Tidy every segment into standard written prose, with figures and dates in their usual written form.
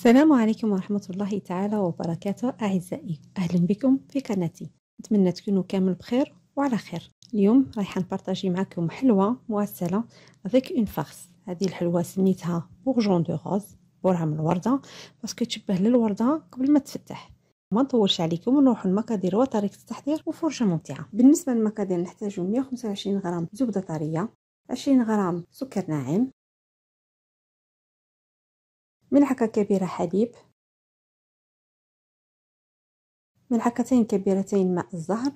السلام عليكم ورحمة الله تعالى وبركاته أعزائي، أهلا بكم في قناتي. نتمنى تكونوا كامل بخير وعلى خير. اليوم رايحة نبارطاجي معكم حلوة معسلة avec une farce. هذه الحلوة سميتها بورجون دو غوز، بورها من الوردة، باسكو تشبه للوردة قبل ما تفتح. ما نطولش عليكم ونروحوا المقادير وطريقة التحضير وفرجة ممتعة. بالنسبة للمقادير نحتاج 125 غرام زبدة طرية، 20 غرام سكر ناعم، ملعقة كبيرة حليب، ملعقتين كبيرتين ماء الزهر،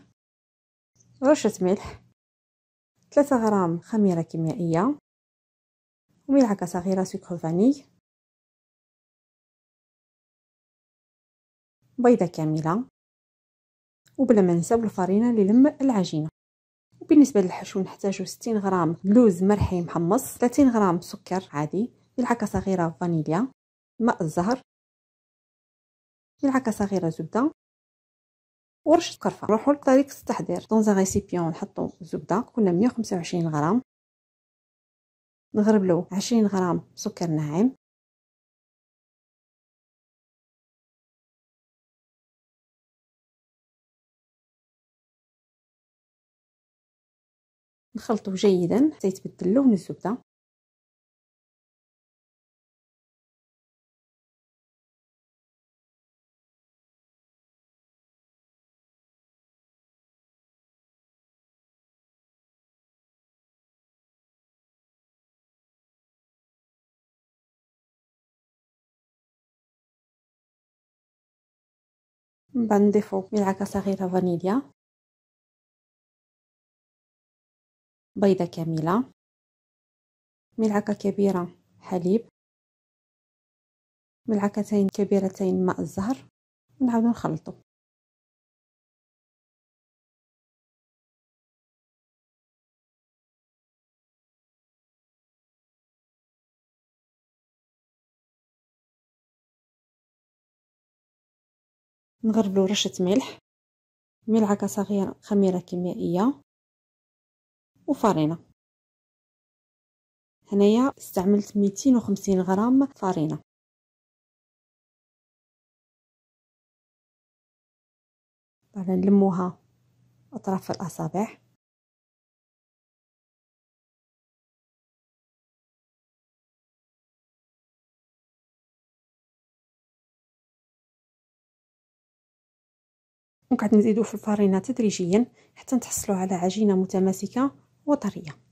رشة ملح، 3 غرام خميرة كيميائية، وملعقة صغيرة سكر فاني، بيضة كاملة، وبلا ما ننساو الفرينة للم العجينة. وبالنسبة للحشو نحتاج 60 غرام لوز مرحي محمص، 30 غرام سكر عادي، ملعقة صغيرة فانيليا، ماء الزهر، ملعقة صغيرة زبدة، ورشة قرفة. نروحو لطريقة التحضير. دون ان ريسيبيون نحطو الزبدة كنا 125 غرام، نغربلو 20 غرام سكر ناعم، نخلطو جيدا حتى يتبدل لون الزبدة. من بعد نضيفو ملعقة صغيرة فانيليا، بيضة كاملة، ملعقة كبيرة حليب، ملعقتين كبيرتين ماء الزهر، ونعاودو نخلطو. نغربلو رشة ملح، ملعقة صغيرة خميرة كيميائية، وفرينة. هنايا استعملت 250 غرام فرينة. بعد نلموها أطراف الأصابع. وقاعد نزيدو في الفرينة تدريجيا حتى نتحصلوا على عجينة متماسكة وطرية.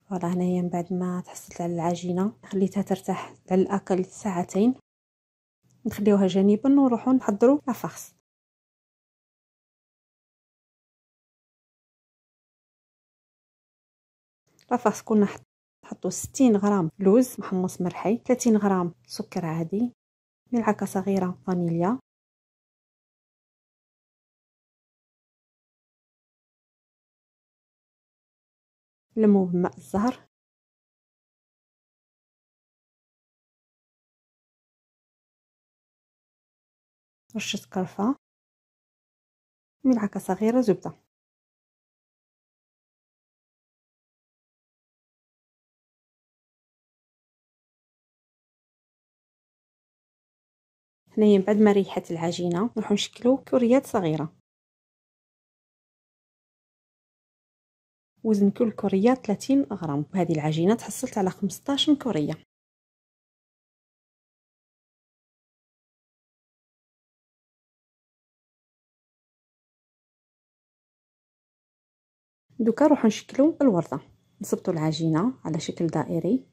فوالا هنايا من بعد ما تحصلت على العجينة خليتها ترتاح على الأقل ساعتين، نخليوها جانبا ونروحو نحضروا لافارس. لافارس كنا نحطو 60 غرام لوز محمص مرحي، 30 غرام سكر عادي، ملعقة صغيرة فانيليا، لموه بماء الزهر، رشة قرفة، ملعقة صغيرة زبدة. هنايا بعد ما ريحت العجينة نروحو نشكلو كريات صغيرة. وزن كل كرية 30 غرام، وهذه العجينة تحصلت على 15 كرية. دوكا نروحو نشكلو الوردة. نصبتو العجينة على شكل دائري،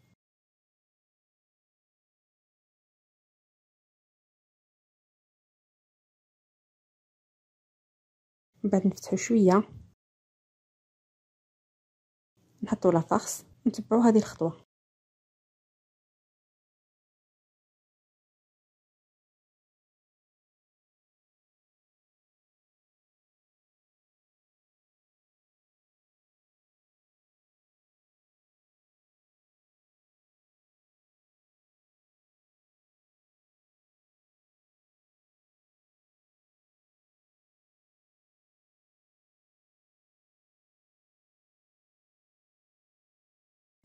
من بعد نفتحو شوية، نحطو لافارس، نتبعو هذه الخطوة.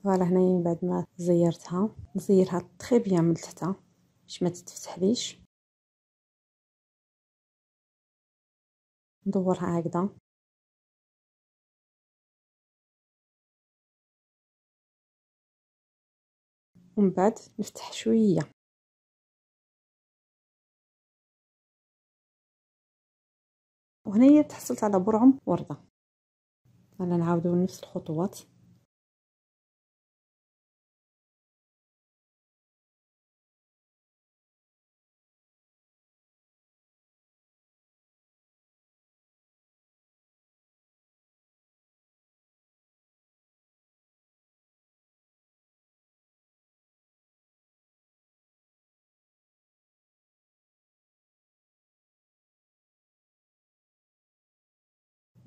فوالا هنايا من بعد ما زيرتها نزيرها تري بيان من التحت باش ما تتفتحليش، ندورها هكذا ومن بعد نفتح شويه. وهنايا تحصلت على برعم ورده. فوالا نعاودو نفس الخطوات.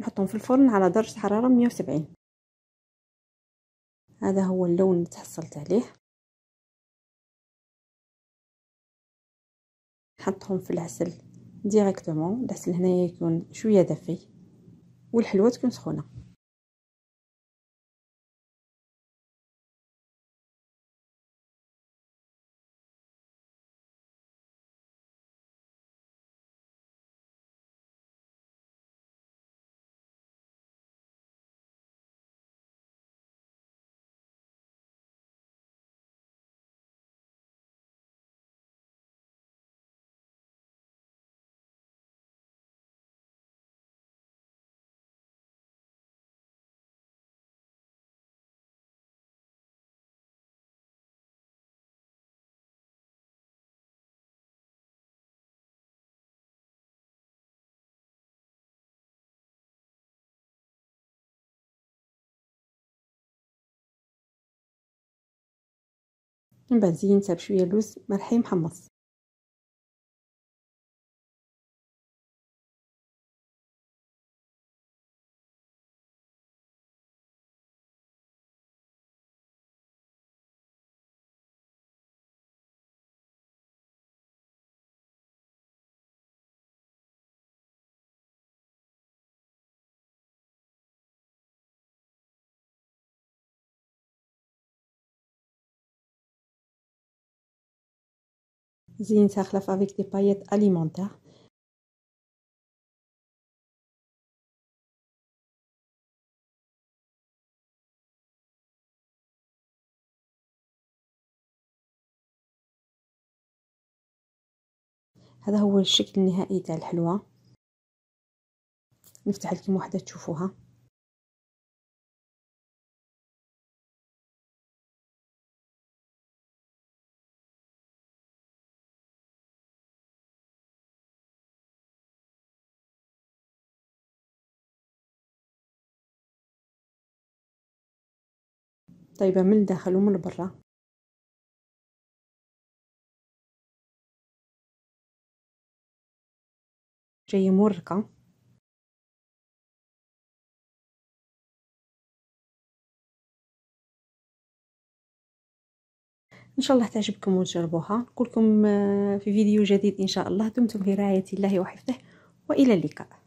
نحطهم في الفرن على درجة حرارة 170. هذا هو اللون اللي تحصلت عليه. نحطهم في العسل ديريكتومون. العسل هنايا يكون شويه دافي والحلوه تكون سخونه. من بعد زينتها بشويه لوز مرحي محمص. زينتها خلف افيك دي بايت اليمونتير. هذا هو الشكل النهائي تاع الحلوه. نفتح لكم واحده تشوفوها. طيبه من الداخل ومن برا. جايه مرقه. ان شاء الله تعجبكم وتجربوها. نقولكم في فيديو جديد ان شاء الله. دمتم في رعاية الله وحفظه والى اللقاء.